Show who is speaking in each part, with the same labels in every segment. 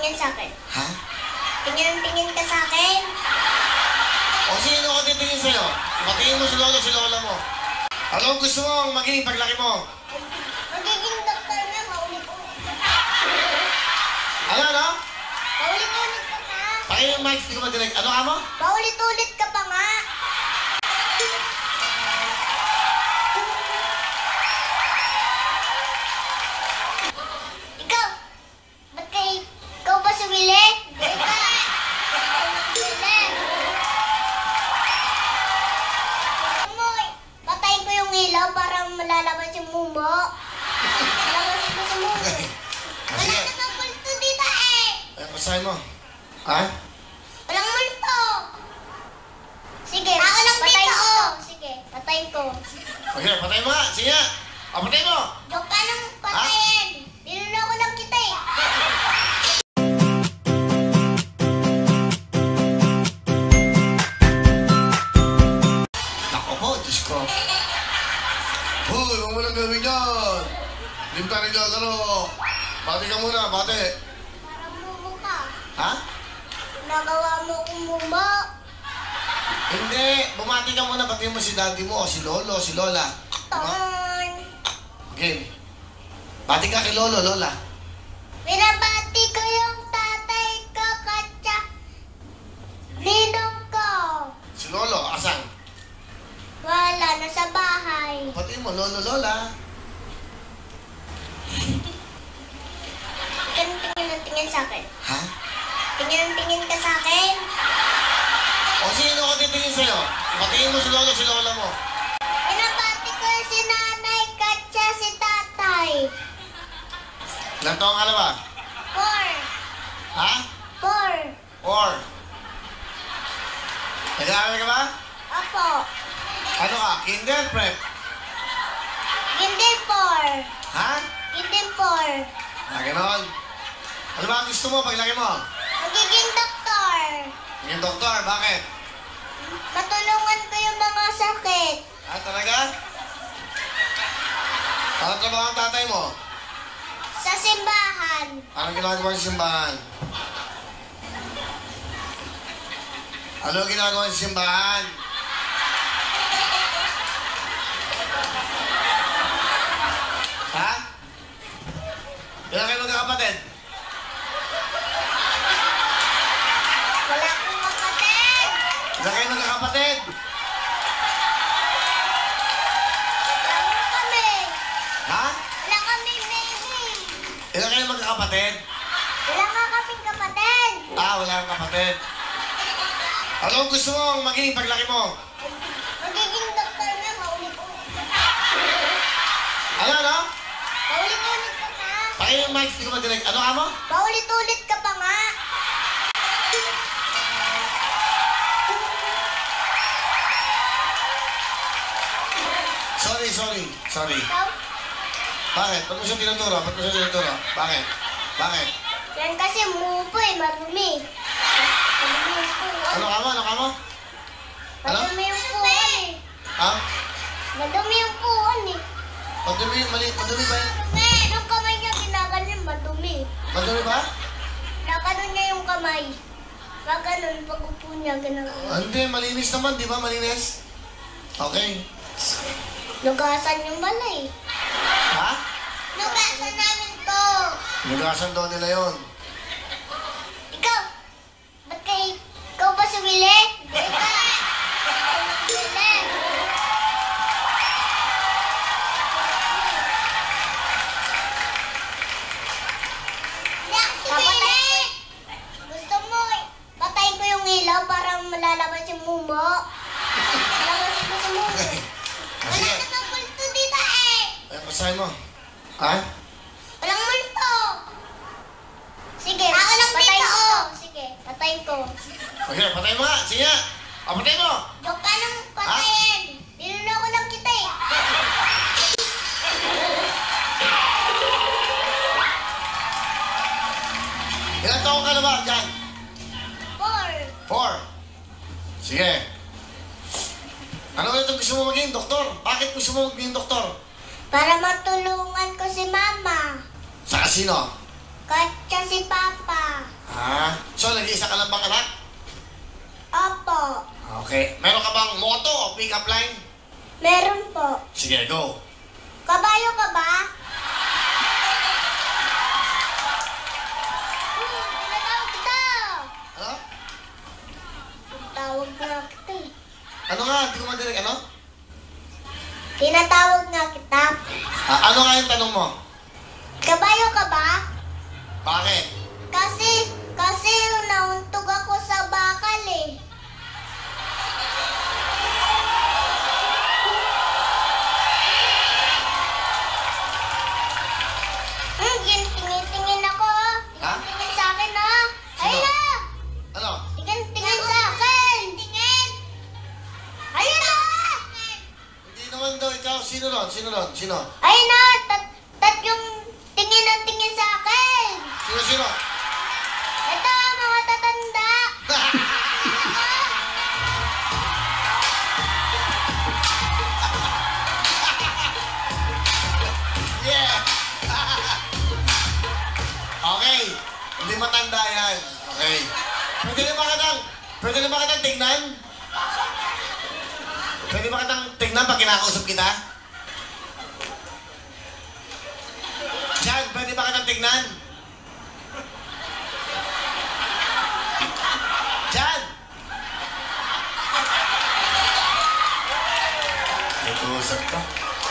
Speaker 1: tingin sa akin.
Speaker 2: Ha?
Speaker 1: Tingin ka sa akin.
Speaker 2: O sino ko titingin sa'yo? Patingin mo si lolo, si lola mo. Ano ang gusto mong maging paglaki mo?
Speaker 1: Magiging doktor na, maulit-ulit ka pa.
Speaker 2: Ano?
Speaker 1: Maulit-ulit ka pa.
Speaker 2: Pakinggan yung mic, hindi ko madinig. Ano ka mo?
Speaker 1: Maulit-ulit ka pa nga. Ikaw, ba't ikaw ba si Willie? Patayin ko yung ilaw para malalabas yung mumo. Malalabas ko sa mumo. Wala
Speaker 2: Sige.
Speaker 1: namang multo dito eh.
Speaker 2: Ay, pasahin mo. Ha?
Speaker 1: Walang multo. Sige, ako lang patayin ko. Sige, patayin ko.
Speaker 2: Okay, patayin mo nga. Sige nga. O, patayin mo.
Speaker 1: Joke ka nang patayin. Niloloko lang kita eh.
Speaker 2: Ako po, Diyos ko. Hoy, huwag mo lang gawin yan. Hindi mo tayo naglalaro. Bati ka muna, bati.
Speaker 1: Parang mumo ka.
Speaker 2: Ha?
Speaker 1: Nagawa mo kong mumo.
Speaker 2: Hindi. Bumati ka muna, bati mo si daddy mo, o si lolo, si lola.
Speaker 1: Ton.
Speaker 2: Okay. Bati ka kay lolo, lola.
Speaker 1: Binabati ko yung tatay ko katsa ninong ko.
Speaker 2: Si lolo, asan?
Speaker 1: Wala, nasa bahay.
Speaker 2: Bati mo, lolo, lola.
Speaker 1: Tingin sa akin.
Speaker 2: Ha?
Speaker 1: Tingin ka sa akin.
Speaker 2: O sino ko titingin sa'yo? Batiin mo si lolo, si lola mo.
Speaker 1: Binabati ko si nanay katsa si tatay.
Speaker 2: Ilang taong ka na ba?
Speaker 1: 4.
Speaker 2: Ha?
Speaker 1: 4.
Speaker 2: 4. Nag-aaral ka ba?
Speaker 1: Opo.
Speaker 2: Ano ka? Kinder, prep?
Speaker 1: Hindi 4.
Speaker 2: Ha?
Speaker 1: Hindi 4.
Speaker 2: Ah, ganon. Ano ba ang gusto mo paglaki mo?
Speaker 1: Magiging doktor.
Speaker 2: Yung doktor, bakit?
Speaker 1: Matulungan ko yung mga sakit.
Speaker 2: Ah, talaga? Anong trabaho ang tatay mo?
Speaker 1: Sa simbahan.
Speaker 2: Anong ginagawa sa simbahan? Ano ginagawa sa simbahan? Ha? Ilan kayo magkakapatid?
Speaker 1: Wala akong kapatid.
Speaker 2: Ilan kayo magkakapatid?
Speaker 1: Wala kami.
Speaker 2: Ha?
Speaker 1: Wala kami, baby.
Speaker 2: Ilan kayo magkakapatid?
Speaker 1: Wala nga kaming kapatid.
Speaker 2: Ah, wala kang kapatid. Ano ang gusto mong maging paglaki mo?
Speaker 1: Magiging doktor na, maulit-ulit ka pa.
Speaker 2: Ano?
Speaker 1: Maulit-ulit ka pa.
Speaker 2: Pakinggan yung mic, hindi ko madinig. Ano ka mo?
Speaker 1: Maulit-ulit ka pa nga.
Speaker 2: Sorry.
Speaker 1: Ikaw?
Speaker 2: Bakit? Ba't mo siya tinuturo? Bakit?
Speaker 1: Yan kasi mupo eh, marumi. Marumi yung puwan.
Speaker 2: Ano ka mo? Ano?
Speaker 1: Madumi yung puwan eh.
Speaker 2: Ha?
Speaker 1: Madumi yung puwan eh.
Speaker 2: Madumi ba yun?
Speaker 1: Nung kamay niya ginaganyan, madumi.
Speaker 2: Madumi ba?
Speaker 1: Nakanon niya yung kamay. Pagkanon, pag upo niya, ginaganyan.
Speaker 2: Hindi, malinis naman, di ba? Malinis? Okay.
Speaker 1: Nugasan yung balay.
Speaker 2: Ha?
Speaker 1: Nugasan namin to.
Speaker 2: Nugasan daw nila yun.
Speaker 1: Ikaw, ba't ikaw ba si Willie? Ikaw. Willie. Papatay. Gusto mo, patayin ko yung ilaw para malalabas yung mumo. Malalabas ko sa mumo. Wala
Speaker 2: Sige.
Speaker 1: namang multo dito eh.
Speaker 2: Ay, pasahin mo. Ha?
Speaker 1: Walang multo. Sige, ako lang patayin ko. Sige, patayin ko.
Speaker 2: Okay, patayin mo nga. Sige nga. O, patayin mo.
Speaker 1: Joke ka nang patayin. Niloloko lang kita eh.
Speaker 2: Ilang taong ka na ba dyan?
Speaker 1: 4.
Speaker 2: 4. Sige. Ano ulit ang gusto mo maging doktor? Bakit gusto mo maging doktor?
Speaker 1: Para matulungan ko si Mama.
Speaker 2: Sa kasino?
Speaker 1: Katsa si Papa.
Speaker 2: So, nag-iisa ka lang bang anak?
Speaker 1: Opo.
Speaker 2: Okay. Meron ka bang moto o pick-up line?
Speaker 1: Meron po.
Speaker 2: Sige, go.
Speaker 1: Kabayo ka ba? Tinatawag kita.
Speaker 2: Ano?
Speaker 1: Tinatawag nga kita eh.
Speaker 2: Ano nga? Hindi ko madinig. Ano?
Speaker 1: Tinatawag nga kita.
Speaker 2: Ano nga yung tanong mo?
Speaker 1: Kabayo ka ba?
Speaker 2: Bakit?
Speaker 1: Kasi nauntog ako sa bakal eh. Tingin ako.
Speaker 2: Ha?
Speaker 1: Tingin sa akin ha. Ayun na.
Speaker 2: Ano?
Speaker 1: Tingin sa akin. Tingin. Ayun na.
Speaker 2: Hindi naman daw ikaw. Sino ron? Sino ron? Sino?
Speaker 1: Ayun na. Tat yung tingin ng tingin sa akin.
Speaker 2: Sino?
Speaker 1: Ito, mga tatanda.
Speaker 2: Yeah! Okay. Hindi matanda yan. Okay. Pwede na ba kitang tignan? Pwede ba kitang tignan pag kinakausap kita? Jan, pwede ba kitang tignan? Jan! Nag-uusap ka.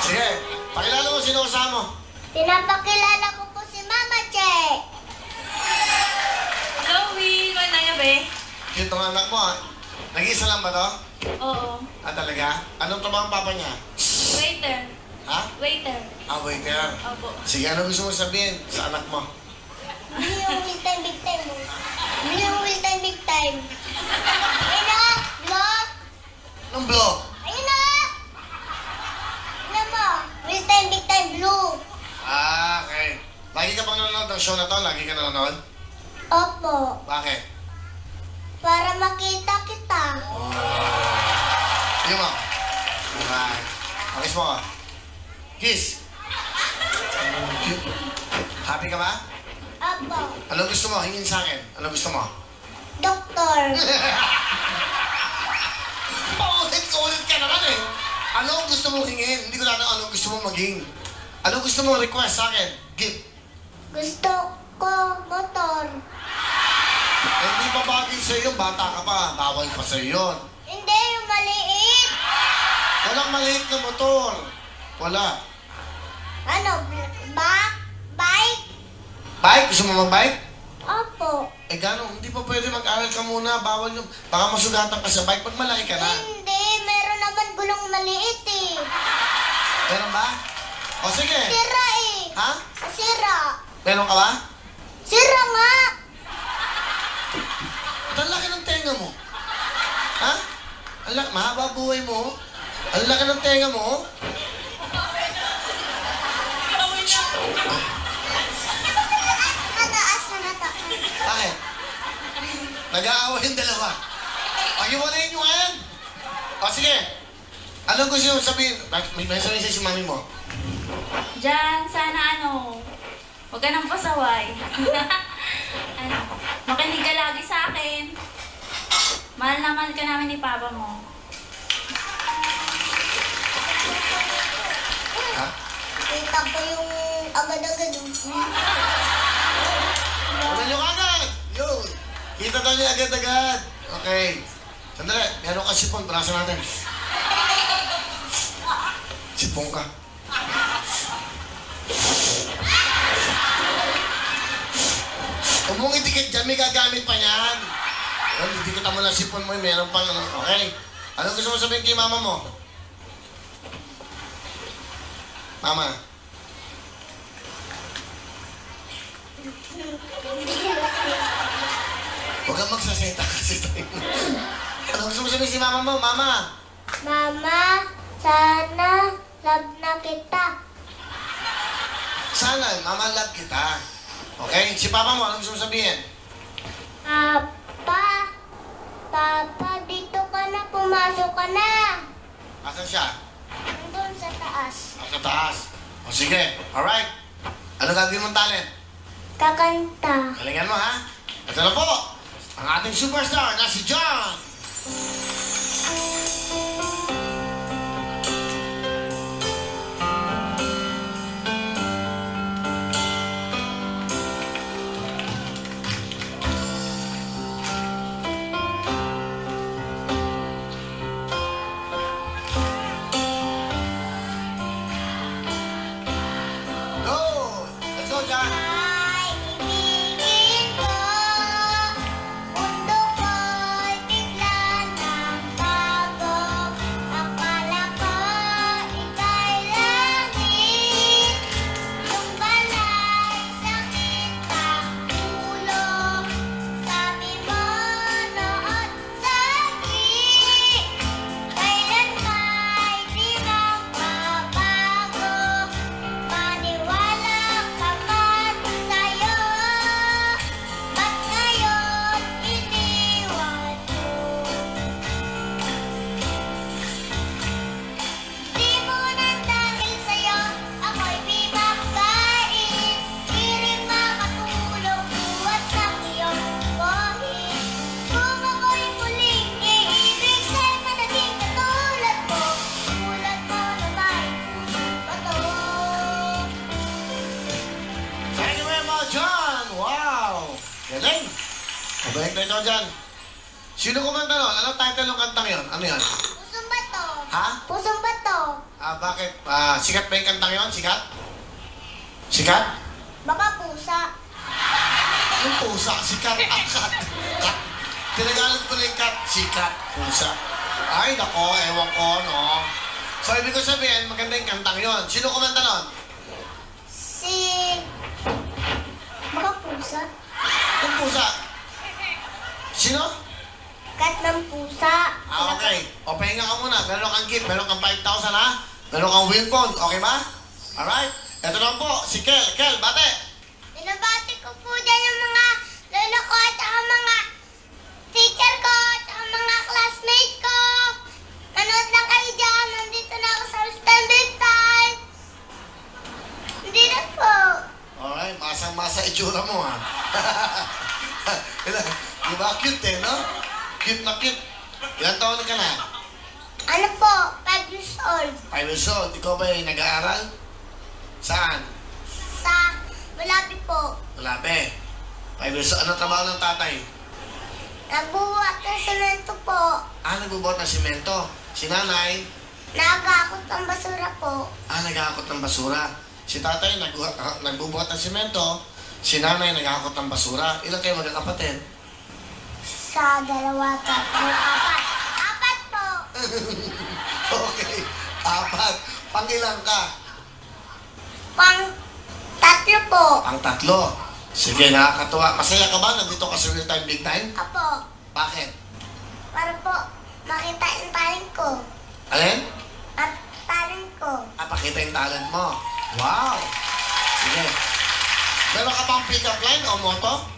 Speaker 2: Sige, pakilala mo sino kasama mo.
Speaker 1: Pinapakilala ko po si Mama Che.
Speaker 3: Hello, Will. Manay be?
Speaker 2: Cute ng anak mo, ha? Nag-iisa lang ba to?
Speaker 3: Oo.
Speaker 2: Talaga? Anong trabaho ang papa niya?
Speaker 3: Waiter.
Speaker 2: Ha?
Speaker 3: Waiter.
Speaker 2: Waiter.
Speaker 3: Opo.
Speaker 2: Sige, ano gusto mo sabihin sa anak mo?
Speaker 1: Bili yung will time, big time mo. Bili yung will time, big time. Ayun na, vlog.
Speaker 2: Anong blow?
Speaker 1: Ayun na. Alam mo, will time, big time, blue.
Speaker 2: Okay. Lagi ka bang nanonood ng show na to? Lagi ka nanonood?
Speaker 1: Opo,
Speaker 2: Bakit?
Speaker 1: para makita kita.
Speaker 2: Tingnan mo. Alright. Kiss mo ka. Kiss. Cute. Happy ka ba?
Speaker 1: Opo,
Speaker 2: Ano gusto mo? Hingin sa akin. Ano gusto mo?
Speaker 1: doktor.
Speaker 2: Paulit-ulit ka naman eh. Ano gusto mong hingin? Hindi ko alam ano gusto mong maging. Ano gusto mong request sa akin? Gift.
Speaker 1: Gusto ko motor.
Speaker 2: Hindi pa bagay sa'yo. Bata ka pa. Bawal pa sa'yo yun.
Speaker 1: Hindi, yung maliit.
Speaker 2: Walang maliit na motor. Wala.
Speaker 1: Ano, bike?
Speaker 2: Bike? Gusto mo mag-bike?
Speaker 1: Opo.
Speaker 2: Gano'n? Hindi pa pwede mag-aral ka muna. Bawal yung... Baka masugatan ka sa bike pag malaki ka na.
Speaker 1: Hindi, meron naman gulong maliit eh.
Speaker 2: Meron ba? O sige.
Speaker 1: Sira eh.
Speaker 2: Ha?
Speaker 1: Sira.
Speaker 2: Meron ka ba?
Speaker 1: Sira nga.
Speaker 2: Ang laki ng tenga mo. Ha? Mahaba buhay mo. Ang laki ng tenga mo.
Speaker 1: Mataas na nata.
Speaker 2: Bakit? Nag-aaway yung dalawa. Pag-iwalayin nyo nga yan. O sige. Anong gusto nyo sabihin? May sabihin sa'yo si mami mo.
Speaker 3: Diyan, sana huwag ka nang pasaway. Makinig ka lagi sa akin. Mahal na mahal ka namin ni Papa mo.
Speaker 2: Ha?
Speaker 1: Kita ko yung agad-agad.
Speaker 2: Ano nyo agad? Yun. Kita daw niya agad-agad. Okay. Sandali. Meron ka sipon. Braso natin. Sipon ka. Huwag mong itikit dyan. May gagamit pa niyan. Hindi kita mo na sipon mo. Meron pang ano. Okay. Ano gusto mo sabihin kay mama mo? Mama. Huwag kang magsaseta kasi tayo. Ano gusto mo sabihin si mama mo? Mama.
Speaker 1: Mama, sana love na kita.
Speaker 2: Sana, mama love kita. Okay? Si papa mo, ano gusto mo sabihin?
Speaker 1: Papa, dito ka na, pumasok ka na.
Speaker 2: Asan siya?
Speaker 1: Nandun sa taas.
Speaker 2: Sa taas. O sige. Alright. Ano gagawin mong talent?
Speaker 1: Kakanta.
Speaker 2: Galingan mo, ha? Ito na po, ang ating superstar na si John. Go! Let's go, John.
Speaker 1: Ay, ibigin ko, mundo ko'y bigla ng bago. Akala ko ika'y langit, yung balay sakit ang ulo. Sabi mo noon sakit, kailan ba'y di magbabago? Maniwala ka man sa'yo, ba't ngayon iniwan mo? Di mo nang dahil sa'yo, ako'y bibakain. Di rin makatulong buhat ng iyong buhay. Kung ako'y muling iibig, sa'yo na naging katulad mo. Tulad mo naman, bato.
Speaker 2: Thank you very much, John. Wow! Galing. Mabalik na ito, John. Sino kumanta nun? Anong title ng kantang yon? Ano yan?
Speaker 1: Pusong bato.
Speaker 2: Ha?
Speaker 1: Pusong bato.
Speaker 2: Bakit? Sikat ba yung kantang yon? Sikat? Sikat?
Speaker 1: Baka pusa.
Speaker 2: Yung pusa, sikat, kat. Kat. Tinagalan ko na yung kat, sikat, pusa. Ay, nako, ewan ko, no? So, ibig ko sabihin, maganda yung kantang yon. Sino kumanta nun?
Speaker 1: Si... Baka pusa.
Speaker 2: Yung pusa. Sino?
Speaker 1: Kat ng pusa.
Speaker 2: Okay. O, pahinga ka muna. Meron kang gift. Meron kang 5,000, ha? Meron kang wheel phone. Okay ba? Alright. Ito lang po. Si Kel. Kel, bate.
Speaker 1: Binabati ko po dyan yung mga lolo ko at saka mga teacher ko at saka mga classmate ko. Nanood lang kayo dyan. Nandito na ako sa standard time. Hindi na po.
Speaker 2: Alright. Masang-masa itsura mo, ha? Di ba? Cute, eh, no? Cute na cute. Ilan taon ka na?
Speaker 1: Ano po? 5 years old.
Speaker 2: 5 years old. Ikaw ba yung nag-aaral? Saan?
Speaker 1: Sa Malapi po.
Speaker 2: Malabi. 5 years old. Ano trabaho ng tatay?
Speaker 1: Nagbubuhat ng semento po.
Speaker 2: Nagbubuhat ng simento. Si nanay?
Speaker 1: Nagakot ng basura po.
Speaker 2: Nag-aakot ng basura. Si tatay nagbubuhat ng simento. Si nanay nag-aakot ng basura. Ilan kayo magkakapatid?
Speaker 1: Sa 2, 3, 4, 4. 4 po.
Speaker 2: Okay. 4. Pangilan ka?
Speaker 1: Pang 3 po.
Speaker 2: Ang 3. Sige, nakakatuwa. Masaya ka ba? Nandito ka sa real time, big time?
Speaker 1: Apo.
Speaker 2: Bakit?
Speaker 1: Para po makita yung talent ko.
Speaker 2: Alin?
Speaker 1: At talent ko.
Speaker 2: Pakita yung talent mo. Wow! Sige. Meron ka bang pick-up line o moto?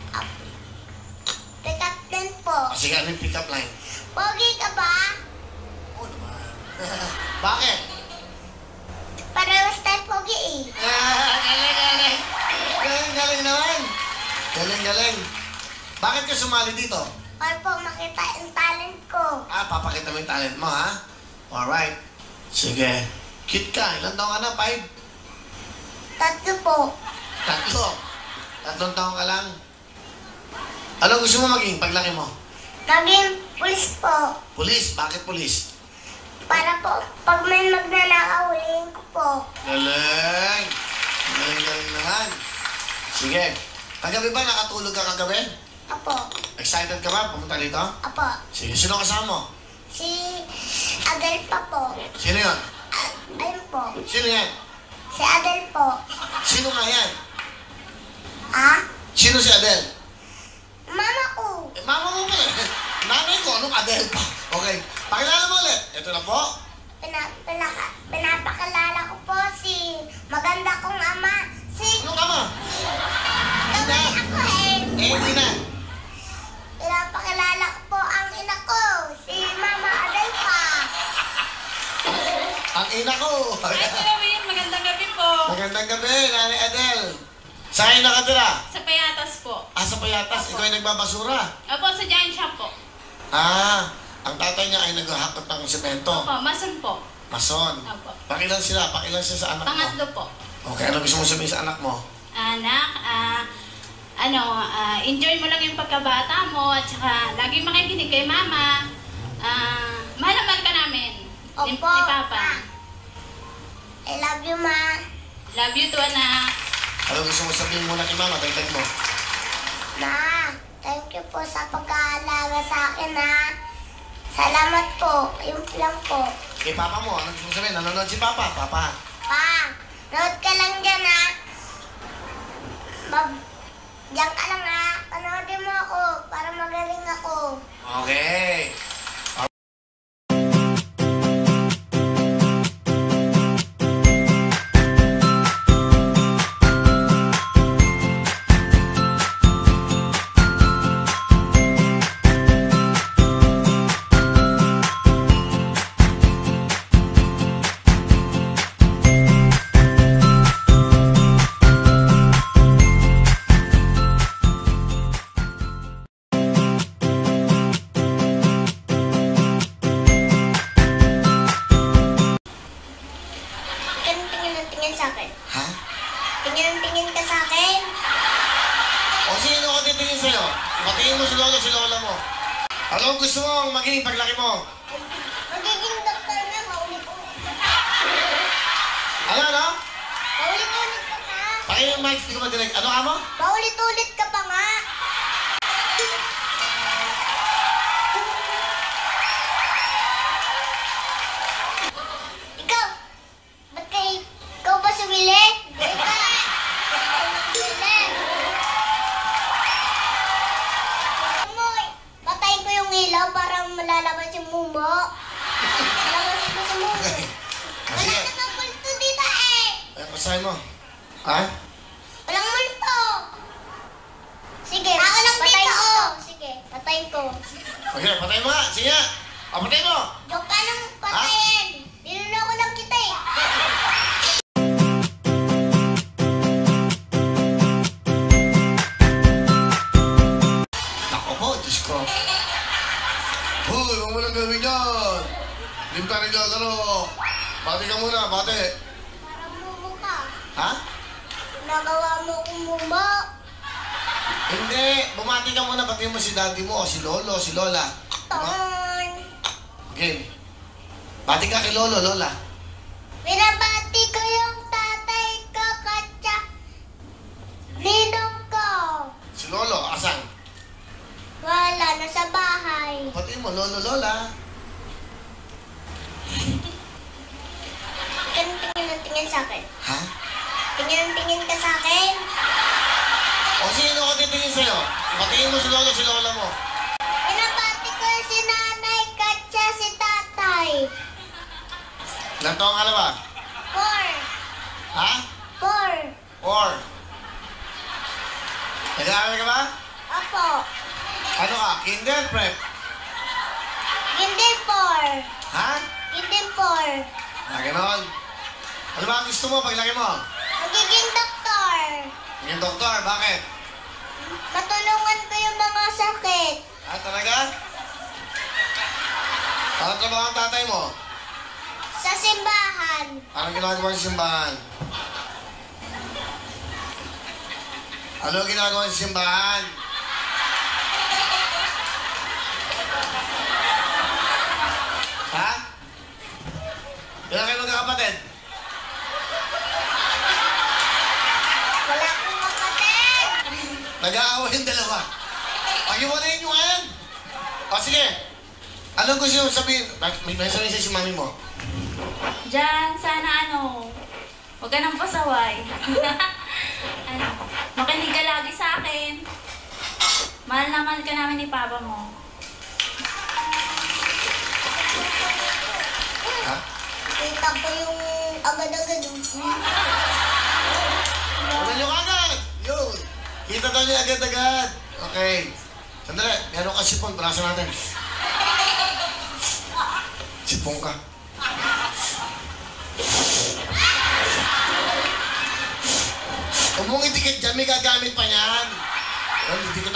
Speaker 1: Pick up din po.
Speaker 2: Sige, ano yung pick-up line?
Speaker 1: Pogi ka ba?
Speaker 2: Oo naman. Bakit?
Speaker 1: Parehas tayo pogi eh.
Speaker 2: Galing, galing. Galing naman. Galing. Bakit ka sumali dito?
Speaker 1: Para po makita yung talent ko.
Speaker 2: Papakita mo yung talent mo, ha? Alright. Sige. Cute ka. Ilan taon ka na? 5?
Speaker 1: 3 po.
Speaker 2: 3. 3 taon ka lang. Ano gusto mo maging paglaki mo?
Speaker 1: Maging pulis po.
Speaker 2: Pulis? Bakit pulis?
Speaker 1: Para po pag may magnanakaw, huliin ko po.
Speaker 2: Galing. Galing naman. Sige. Kagabi ba nakatulog ka kagabi?
Speaker 1: Apo.
Speaker 2: Excited ka ba pumunta dito?
Speaker 1: Apo.
Speaker 2: Sige. Sino kasama mo?
Speaker 1: Si Adel pa po.
Speaker 2: Sino yan?
Speaker 1: Ayun po.
Speaker 2: Sino yan?
Speaker 1: Si Adel po.
Speaker 2: Sino nga yan? Sino si Adele?
Speaker 1: Mama ko.
Speaker 2: Mama mo pala. Nanay ko, anong Adele pa? Okay. Pakilala mo ulit. Ito na po.
Speaker 1: Pinapakilala ko po si maganda kong ama. Si
Speaker 2: Ano ka ma?
Speaker 1: Gawin ako eh.
Speaker 2: Hindi na.
Speaker 1: Pinapakilala ko po ang ina ko. Si Mama Adel pa.
Speaker 2: Ang ina ko.
Speaker 3: Hi, Kuya Win. Magandang gabi po.
Speaker 2: Magandang gabi, Nanay Adele. Saan kayo nakatira?
Speaker 3: Sa Payatas po. po.
Speaker 2: Sa payatas, ikaw ay nagbabasura.
Speaker 3: Opo, sa giant shop po.
Speaker 2: Ang tatay niya ay naghahakot ng semento.
Speaker 3: Opo, mason po.
Speaker 2: Mason.
Speaker 3: Opo.
Speaker 2: Pakilan sila sa anak mo.
Speaker 3: Pangatlo po.
Speaker 2: Okay, ano gusto mo sabihin sa anak mo?
Speaker 3: Anak, enjoy mo lang yung pagkabata mo at saka lagi makikinig kay mama. Mahal na mahal ka namin. Ni
Speaker 1: Opo.
Speaker 3: Papa.
Speaker 1: I love you, Ma.
Speaker 3: Love you too, anak.
Speaker 2: Ano gusto mo sabihin muna kay mama? Dagdag mo.
Speaker 1: Ma, thank you po sa pag-aalaga sa akin, ha. Salamat po. Yun lang po.
Speaker 2: Kay papa mo, ano gusto mo sabihin? Nanonood si papa. Papa.
Speaker 1: Pa, nood ka lang dyan, ha. Diyan ka lang, ha. Panoodin mo ako para magaling ako.
Speaker 2: Okay.
Speaker 1: Tingin sa akin.
Speaker 2: Ha?
Speaker 1: Tingin ka sa akin.
Speaker 2: O sino ko titingin sa'yo? Patingin mo si lolo, si lola mo. Ano ang gusto mong maging paglaki mo?
Speaker 1: Magiging doktor na, maulit-ulit ka pa.
Speaker 2: Ano?
Speaker 1: Maulit-ulit ka pa.
Speaker 2: Pakinig yung mic, hindi ko madinig. Ano ka mo?
Speaker 1: Maulit-ulit ka pa nga. Ikaw, ikaw ba si Willie? Ikaw. Willie. Amoy, patayin ko yung ilaw para malalabas yung mumo. Malalabas ko sa mumo. Wala
Speaker 2: Sige.
Speaker 1: namang multo dito eh.
Speaker 2: Pasahin mo. Ha?
Speaker 1: Walang multo. Sige, patayin ko. Sige, patayin ko.
Speaker 2: Okay, patayin mo nga. Sige nga. Patayin mo.
Speaker 1: Joke ka nang patayin. Niloloko lang kita eh.
Speaker 2: Ako po, Diyos ko. Hoy, huwag mo lang gawin yan. Hindi mo tayo naglalaro. Bati ka muna, bati.
Speaker 1: Parang mumo ka.
Speaker 2: Ha?
Speaker 1: Nagawa mo kong mumo.
Speaker 2: Hindi. Bumati ka muna. Bati mo si daddy mo, o si lolo, si lola.
Speaker 1: Ton.
Speaker 2: Game. Bati ka kay lolo, lola.
Speaker 1: Binabati ko yung tatay ko katsa ninong ko.
Speaker 2: Si lolo, asan?
Speaker 1: Wala, nasa bahay.
Speaker 2: Bati mo, lolo, lola.
Speaker 1: Tingin sa akin.
Speaker 2: Ha?
Speaker 1: Tingin ka sa akin.
Speaker 2: O sino ko titingin sa'yo? Batiin mo si lolo, si lola mo.
Speaker 1: Binabati ko si nanay katsa si tatay.
Speaker 2: Ilang taong ka na ba?
Speaker 1: 4.
Speaker 2: Ha?
Speaker 1: 4.
Speaker 2: Or? Nag-aaral ka ba?
Speaker 1: Opo.
Speaker 2: Ano ka? Kinder, prep?
Speaker 1: Hindi 4.
Speaker 2: Ha?
Speaker 1: Hindi 4.
Speaker 2: Ganon. Ano ba ang gusto mo paglaki mo?
Speaker 1: Magiging doktor.
Speaker 2: Yung doktor, bakit?
Speaker 1: Matulungan ko yung mga sakit.
Speaker 2: Talaga? Anong trabaho ang tatay mo?
Speaker 1: Sa simbahan.
Speaker 2: Anong ginagawa sa simbahan? Ano ginagawa sa simbahan? Ha? Ilan kayo magkakapatid?
Speaker 1: Wala akong kapatid.
Speaker 2: Nag-aaway yung dalawa. Pag-iwalayin nyo nga yan. O sige. Anong gusto nyo sabihin? May sabihin si mami mo.
Speaker 3: Diyan, sana huwag ka nang pasaway. Makinig ka lagi sa akin. Mahal na mahal ka namin ni Papa mo.
Speaker 2: Ha?
Speaker 1: Kita ko yung agad-agad.
Speaker 2: Wala nyo agad! Yun! Kita daw niya agad-agad. Okay. Sandali, meron ka sipon. Panasan natin. Sipon ka. Huwag mong itikit dyan. May gagamit pa niyan.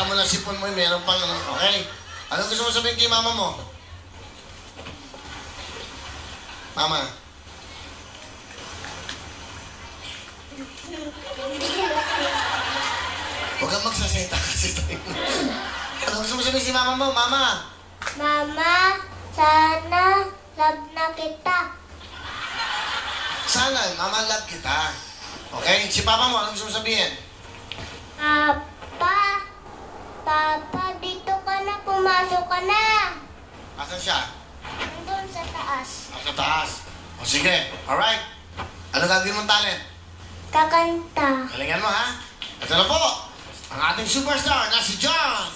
Speaker 2: Kita mo na sipon mo, meron pang ano. Okay? Ano gusto mo sabihin kay mama mo? Mama. Huwag kang magsaseta kasi tayo. Ano gusto mo sabihin si mama mo? Mama.
Speaker 1: Mama, sana love na kita.
Speaker 2: Sana, mama love kita. Okay? Si papa mo, ano gusto mo sabihin?
Speaker 1: Papa, dito ka na, pumasok ka na.
Speaker 2: Asan siya?
Speaker 1: Nandun sa taas.
Speaker 2: Sa taas. O sige, alright. Ano gagawin mong talent?
Speaker 1: Kakanta.
Speaker 2: Galingan mo, ha? Ito na po, ang ating superstar na si John.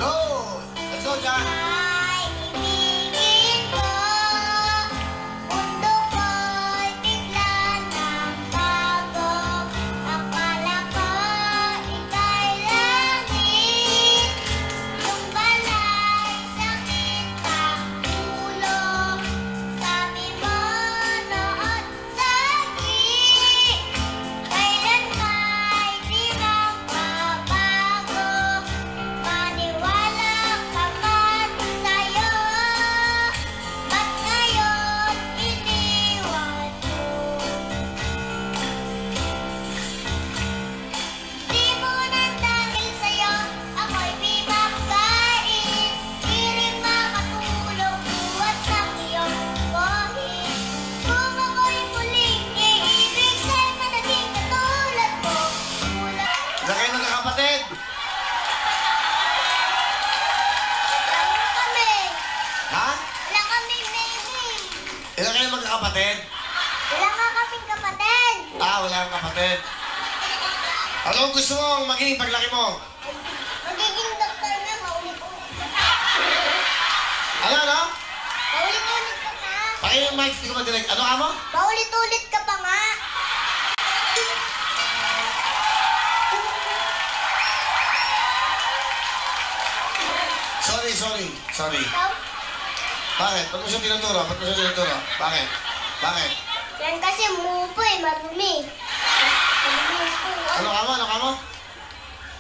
Speaker 2: Go! Let's go, John.
Speaker 1: Ay, ibigin ko, mundo ko'y bigla ng bago. Akala ko ika'y langit, yung balay sakit ang ulo. Sabi mo noon sakit, kailan ba'y di magbabago? Maniwala ka man sa'yo, ba't ngayon iniwan mo? Di mo nang dahil sa'yo, ako'y di makain. Di rin makatulog buhat ng iyong buhit. Kung ako'y muling iibig, sana naging katulad mo.
Speaker 2: Ilan kayo magkakapatid?
Speaker 1: Wala kami.
Speaker 2: Ha?
Speaker 1: Wala kami, baby.
Speaker 2: Ilan kayo magkakapatid?
Speaker 1: Wala ka kaming kapatid.
Speaker 2: Wala kang kapatid. Ano ang gusto mong maging paglaki mo?
Speaker 1: Magiging doktor na, maulit-ulit ka pa.
Speaker 2: Ano?
Speaker 1: Maulit-ulit ka pa.
Speaker 2: Pakinggan yung mic, hindi ko madinig. Ano ka mo?
Speaker 1: Maulit-ulit ka pa nga.
Speaker 2: Sorry.
Speaker 1: Ikaw?
Speaker 2: Bakit? Ba't mo siya tinuturo? Bakit?
Speaker 1: Yan kasi mupo eh, marumi. Marumi yung puwan.
Speaker 2: Ano ka mo?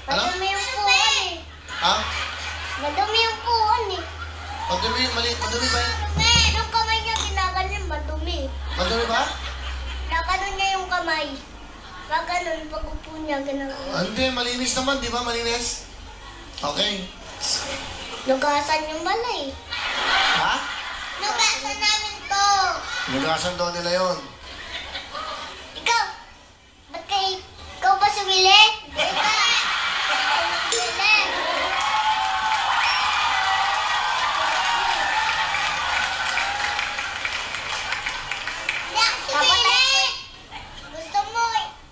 Speaker 2: Ano?
Speaker 1: Madumi yung puwan eh.
Speaker 2: Ha?
Speaker 1: Madumi yung puwan eh.
Speaker 2: Madumi ba yan?
Speaker 1: Madumi. Yung kamay niya ginaganyan, madumi.
Speaker 2: Madumi ba?
Speaker 1: Nakanon niya yung kamay. Gaganon, pag upo niya, gano'n.
Speaker 2: Hindi, malinis naman, di ba? Malinis? Okay.
Speaker 1: Nugasan yung balay.
Speaker 2: Ha?
Speaker 1: Nugasan namin to.
Speaker 2: Nugasan daw nila yun.
Speaker 1: Ikaw, ba't ikaw ba sumili? Hindi ka. Sumili. Hindi ako sumili. Gusto mo,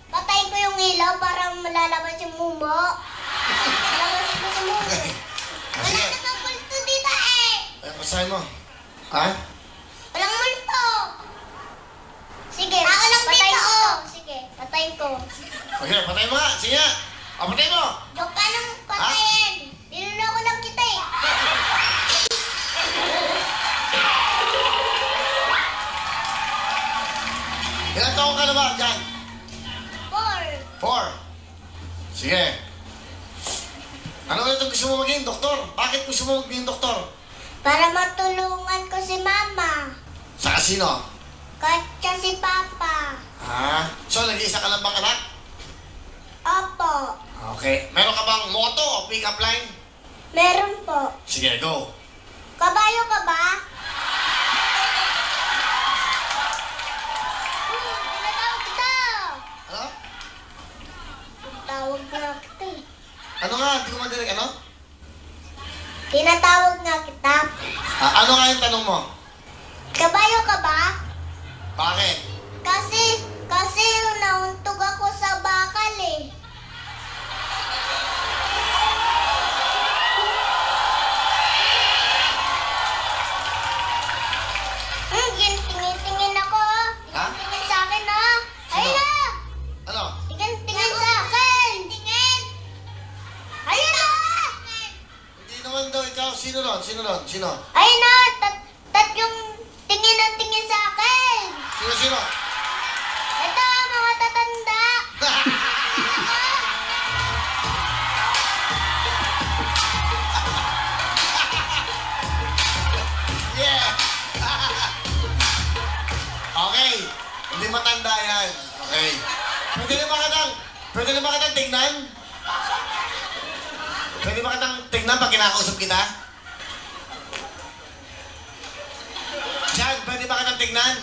Speaker 1: patayin ko yung ilaw para malalabas yung mumo. Malalabas mo sa mumo. Wala
Speaker 2: Sige.
Speaker 1: namang multo dito eh.
Speaker 2: Ay, pasahin mo. Ha?
Speaker 1: Walang multo. Sige, patayin ko. Sige, patayin ko.
Speaker 2: Okay, patayin mo nga. Sige nga. Patayin mo.
Speaker 1: Joke ka nang patayin. Niloloko lang kita eh.
Speaker 2: Ilan taong ka na ba dyan?
Speaker 1: 4.
Speaker 2: 4. Sige. Ano ito gusto mo maging doktor? Bakit gusto mo maging doktor?
Speaker 1: Para matulungan ko si Mama.
Speaker 2: Sa kasino?
Speaker 1: Katsa si Papa.
Speaker 2: So, nag-iisa ka lang bang anak?
Speaker 1: Opo.
Speaker 2: Okay. Meron ka bang moto o pick-up line?
Speaker 1: Meron po.
Speaker 2: Sige, go.
Speaker 1: Kabayo ka ba? Tinatawag kita.
Speaker 2: Ano?
Speaker 1: Tinatawag nga kita eh.
Speaker 2: Ano nga? Hindi ko madinig. Ano?
Speaker 1: Tinatawag nga kita.
Speaker 2: Ano nga yung tanong mo?
Speaker 1: Kabayo ka ba?
Speaker 2: Bakit?
Speaker 1: Kasi nauntog ako sa bakal eh. Tingin ako.
Speaker 2: Ha? Sino?
Speaker 1: Ayun na, yung tingin ng tingin sa akin.
Speaker 2: Sino?
Speaker 1: Ito, mga tatanda.
Speaker 2: Yeah! Okay. Hindi matanda yan. Okay. Pwede na ba kitang tignan? Pwede ba kitang tignan pag kinakausap kita? Jan, pwede ba kitang tignan?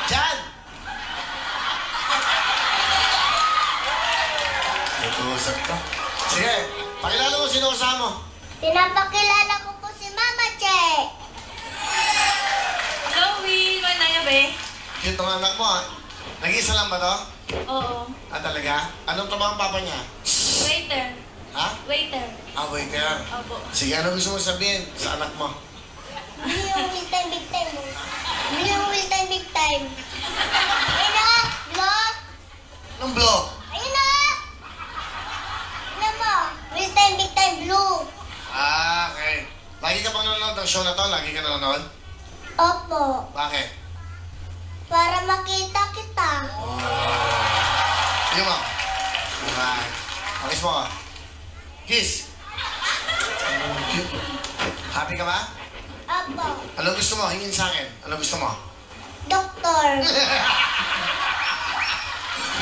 Speaker 2: Jan! Nag-uusap ka. Sige, pakilala mo sino kasama mo.
Speaker 1: Pinapakilala ko po si Mama Che.
Speaker 3: Chloe, manaya be?
Speaker 2: Cute ang anak mo ah. Nag-iisa lang ba to?
Speaker 3: Oo.
Speaker 2: Ah, talaga? Anong trabaho ang papa niya?
Speaker 3: Waiter.
Speaker 2: Ha?
Speaker 3: Waiter.
Speaker 2: Ah, waiter.
Speaker 3: Opo.
Speaker 2: Sige, ano gusto mo sabihin sa anak mo?
Speaker 1: Hindi yung will time, big time mo. Hindi yung will time, big time. Ayun na, vlog.
Speaker 2: Anong blog?
Speaker 1: Ayun na. Alam mo, will time, big time, blue.
Speaker 2: Ah, okay. Lagi ka bang nanonood ng show na to? Lagi ka nanonood?
Speaker 1: Opo,
Speaker 2: Bakit?
Speaker 1: para makita kita.
Speaker 2: Sige mo. Alright. Kiss mo ka. Kiss. Cute. Happy ka ba?
Speaker 1: Opo,
Speaker 2: Ano gusto mo? Hingin sa akin. Ano gusto mo?
Speaker 1: doktor.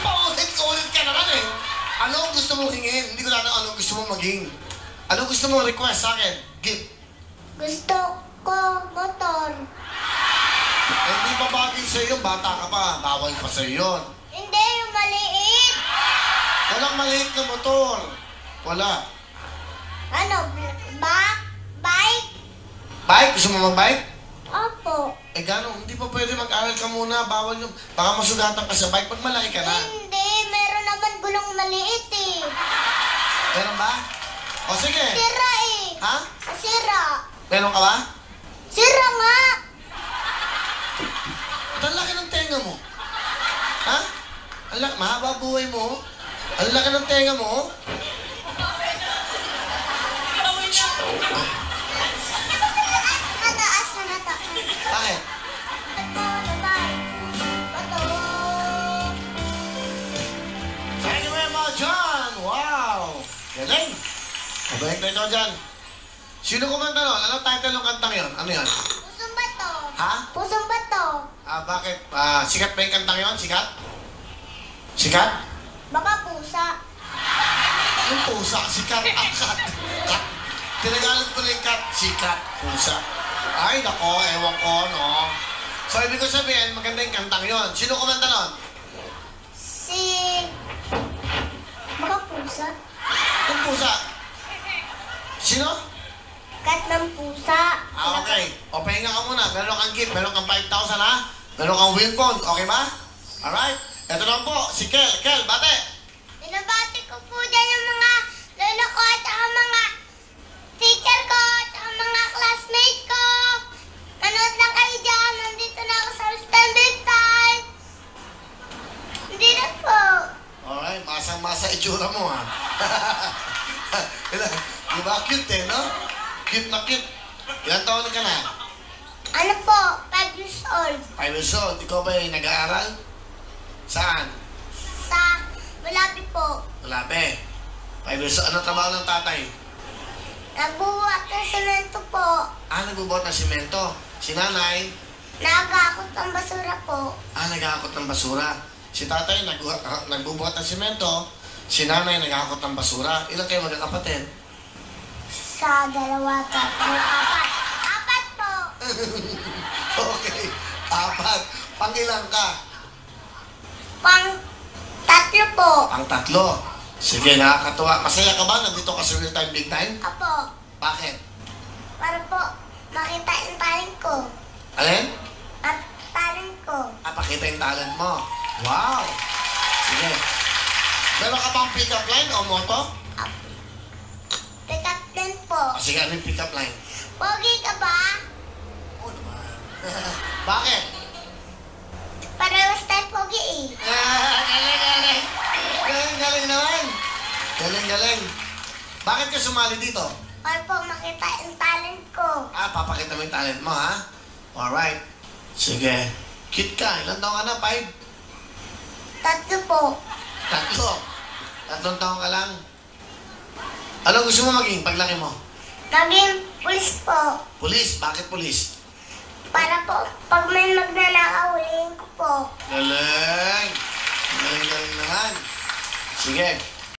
Speaker 2: Paulit-ulit ka naman eh. Ano ang gusto mong hingin? Hindi ko na ano gusto mong maging. Ano gusto mong request sa akin? Gift.
Speaker 1: Gusto ko motor.
Speaker 2: Eh, hindi pa bagay sa'yo. Bata ka pa. Bawal pa sa'yo yun.
Speaker 1: Hindi, yung maliit.
Speaker 2: Walang maliit na motor. Wala.
Speaker 1: Ano, bike?
Speaker 2: Bike? Gusto mo mag-bike?
Speaker 1: Opo.
Speaker 2: Eh, gano'n? Hindi pa pwede mag-aral ka muna. Bawal yung... Baka masugatan ka sa bike pag malaki ka na.
Speaker 1: Hindi, meron naman gulong maliit eh.
Speaker 2: Meron ba? O, sige.
Speaker 1: Sira eh.
Speaker 2: Ha?
Speaker 1: Sira.
Speaker 2: Meron ka ba?
Speaker 1: Sira nga.
Speaker 2: Ang laki ng tenga mo. Ha? Mahaba buhay mo. Ang laki ng tenga mo.
Speaker 1: Mataas na nata.
Speaker 2: Bakit? Thank you very much, John! Wow! Galing! Mabalik na ito, John. Sino kumanta nun? Anong title ng kantang yun? Ano yun?
Speaker 1: Pusong bato.
Speaker 2: Ha?
Speaker 1: Pusong bato.
Speaker 2: Bakit? Sikat ba yung kantang yun? Sikat? Sikat?
Speaker 1: Baka pusa.
Speaker 2: Yung pusa, sikat, kat. Kat. Tinagalan ko na yung kat, sikat, pusa. Ay, nako, ewan ko, no? So, ibig ko sabihin, maganda yung kantang yun. Sino kumanta nun?
Speaker 1: Baka pusa.
Speaker 2: Yung pusa. Sino?
Speaker 1: Kat ng pusa.
Speaker 2: Okay. O, pahinga ka muna. Meron kang gift. Meron kang 5,000, ha? Meron kang wheel phone. Okay ba? Alright. Ito lang po. Si Kel. Kel, bate.
Speaker 1: Binabati ko po dyan yung mga lolo ko at saka mga teacher ko at saka mga classmate ko. Nanood lang kayo dyan. Nandito na ako sa standard time. Hindi na po.
Speaker 2: Alright. Masang-masa itsura mo, ha? Di ba? Cute, eh, no? Cute na cute. Ilan taon ka na?
Speaker 1: Ano po? 5 years old.
Speaker 2: 5 years old. Ikaw ba ay nag-aaral? Saan?
Speaker 1: Sa Malapi po.
Speaker 2: Malabe. 5 years old. Ano trabaho ng tatay?
Speaker 1: Nagbubuhat ng semento po.
Speaker 2: Nagbubuhat ng simento. Si nanay?
Speaker 1: Nagakot ng basura po.
Speaker 2: Nag-aakot ng basura. Si tatay nagbubuhat ng simento. Si nanay nag-aakot ng basura. Ilan kayo magkakapatid?
Speaker 1: Sa 2, 3, 4, 5. 4 po.
Speaker 2: Okay. 4. Pangilan ka?
Speaker 1: Pang 3 po.
Speaker 2: Ang 3. Sige, nakakatuwa. Masaya ka ba? Nandito ka sa real time, big time?
Speaker 1: Apo.
Speaker 2: Bakit?
Speaker 1: Para po makita yung talent ko.
Speaker 2: Alin?
Speaker 1: At talent ko.
Speaker 2: Pakita yung talent mo. Wow! Sige. Meron ka bang pick-up line o moto?
Speaker 1: Pick up din po.
Speaker 2: Sige, ano yung pick-up line?
Speaker 1: Pogi ka ba?
Speaker 2: Oo naman. Bakit?
Speaker 1: Parehas tayo pogi eh.
Speaker 2: Galing, galing. Galing, galing naman. Galing, galing. Bakit ka sumali dito?
Speaker 1: Para po makita yung talent ko.
Speaker 2: Papakita mo yung talent mo, ha? Alright. Sige. Cute ka. Ilan taong ka na? 5?
Speaker 1: 3 po.
Speaker 2: 3. 3 taong ka lang. Ano gusto mo maging paglaki mo?
Speaker 1: Maging pulis po.
Speaker 2: Pulis. Bakit pulis?
Speaker 1: Para po, pag may magnanakaw, huliin ko po.
Speaker 2: Galing. Galing naman. Sige.